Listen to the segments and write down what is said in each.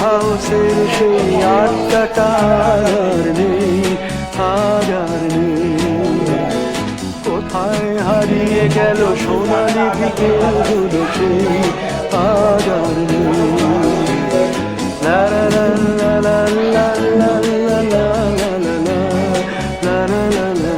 হাউসের সেই আড্ডাটা আর নেই, আজ আর নেই। কোথায় হারিয়ে গেল সোনালি বিকেলগুলো সেই আজ আর নেই। লা লা লা লা লা লা লা লা লা লা লা লা।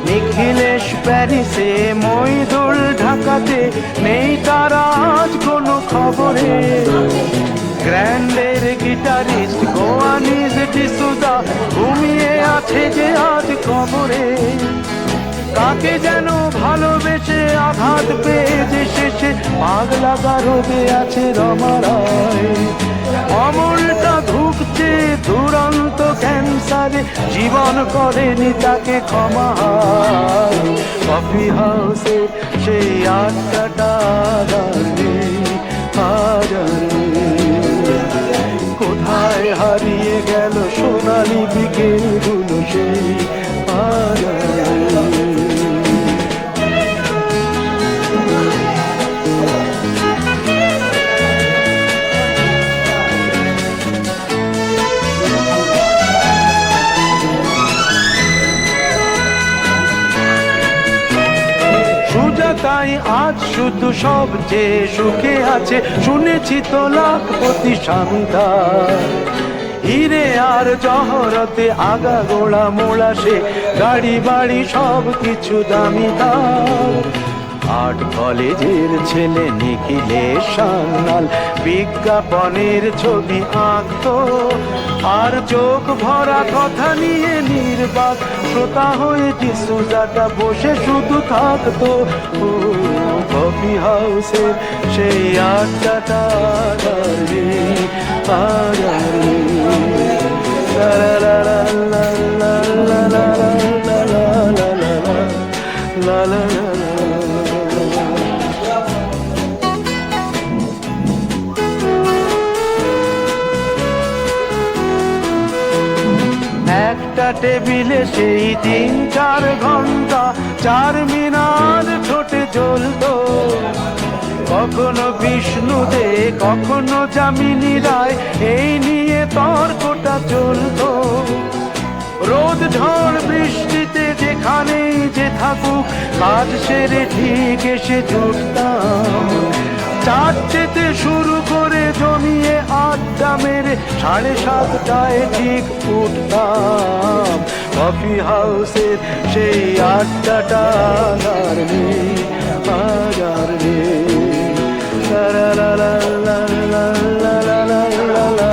নিখিলেশ প্যারিসে, মইদুল ঢাকাতে, নেই তারা আজ কোনো খবরে। গ্র্যান্ডের গিটারিস্ট গোয়ানিজ ডিসুজা ঘুমিয়ে আছে যে আজ কবরে। কাকে যেন ভালোবেসে আঘাত পেয়ে যে শেষে পাগলা রোগে আছে রমা রায়। অমলটা ধুকছে দুরন্ত ক্যান্সারে, জীবন করেনি তাকে ক্ষমা। কফি হাউসে সেই আড্ডাটা আর নেই, আজ আর নেই। কোথায় হারিয়ে গেল সোনালি বিকেলগুলো সেই আজ আর নেই। তাই আজ শুধু সবচেয়ে সুখে আছে, শুনেছি তো লাখপতি শান্তা। হিরে আর জহরতে আগা গোড়া মোড়া সে, গাড়ি বাড়ি সব কিছু দামি তার। আর্ট কলেজের ছেলে নিখিলেশ সান্যাল বিজ্ঞাপনের ছবি আঁকতো, আর চোখ ভরা কথা নিয়ে নির্বাক শ্রোতা হয়ে ডিসুজাটা বসে শুধু থাকতো। কফি হাউসের সেই আড্ডাটা আর নেই, আজ আর নেই। লা লা লা লা লা লা লা লা লা লা লা লা। একটা টেবিলে সেই 3-4 ঘন্টা চারমিনার ঠোঁটে জ্বলতো। কখনো বিষ্ণু দে, কখনো যামিনী রায়, এই নিয়ে তর্কটা চলতো। রোদ ঝড় বৃষ্টিতে যেখানেই যে থাকুক, কাজ সেরে ঠিক এসে জুটতাম। চার চেতে শুরু করে জমিয়ে আড্ডা মেরে 7:30টায় ঠিক উঠতাম। কফি হাউসের সেই আড্ডাটা আর নেই, আজ আর নেই। লা লা লা লা লা লা লা লা লা লা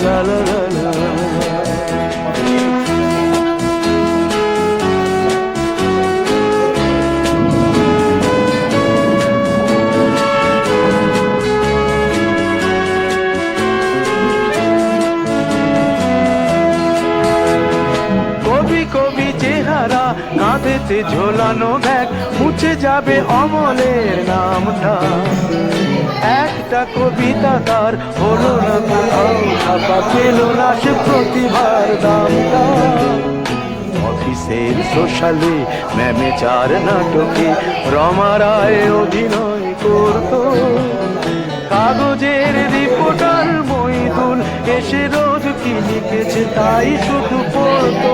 লা লা লা। কাঁধেতে ঝোলানো ব্যাগ, মুছে যাবে অমলের নামটা। একটা কবিতা তার হলো না কোথাও ছাপা, পেল না সে প্রতিভার দামটা। অফিসের সোশ্যালে ম্যামেচার নাটকে রমা রায় অভিনয় করতো। কাগজের রিপোর্টার মইদুল এসে রোজ কি লিখেছে তাই শুধু পড়তো।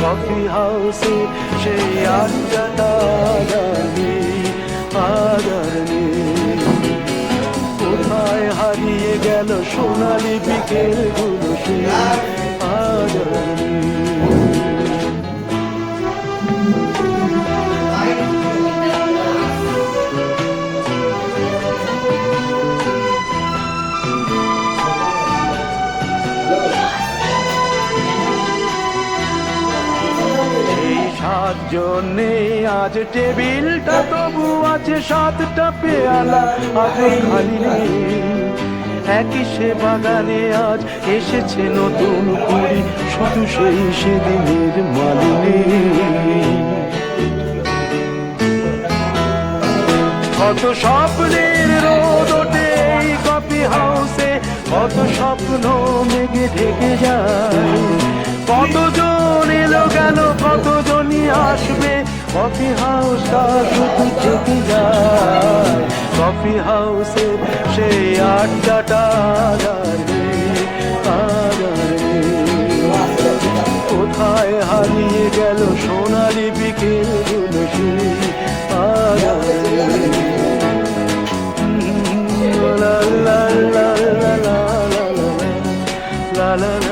কফি হাউসে সেই আড্ডাটা আজ আর নেই। কোথায় হারিয়ে গেল সোনালি বিকেলগুলো সেই আজ আর নেই। সাতজন নেই আজ টেবিলটা, তবু আছে সাতটা পেয়ালা আজ খালি নেই। একই সে বাগানে আজ এসেছে নতুন কুড়ি, শুধু সেই সেদিনের মালিনী। কত স্বপ্নের রোদ ওঠে এই কফি হাউসে, কত স্বপ্ন মেঘে ঢেকে যায়। কতজন এলো গেল, কতজনই আসবে, কফি হাউসটা শুধু থেকে যায়। কফি হাউসের সেই আড্ডাটা কোথায় হারিয়ে গেল সোনালি বিকেল গুলো সেই la la la la la la la la la la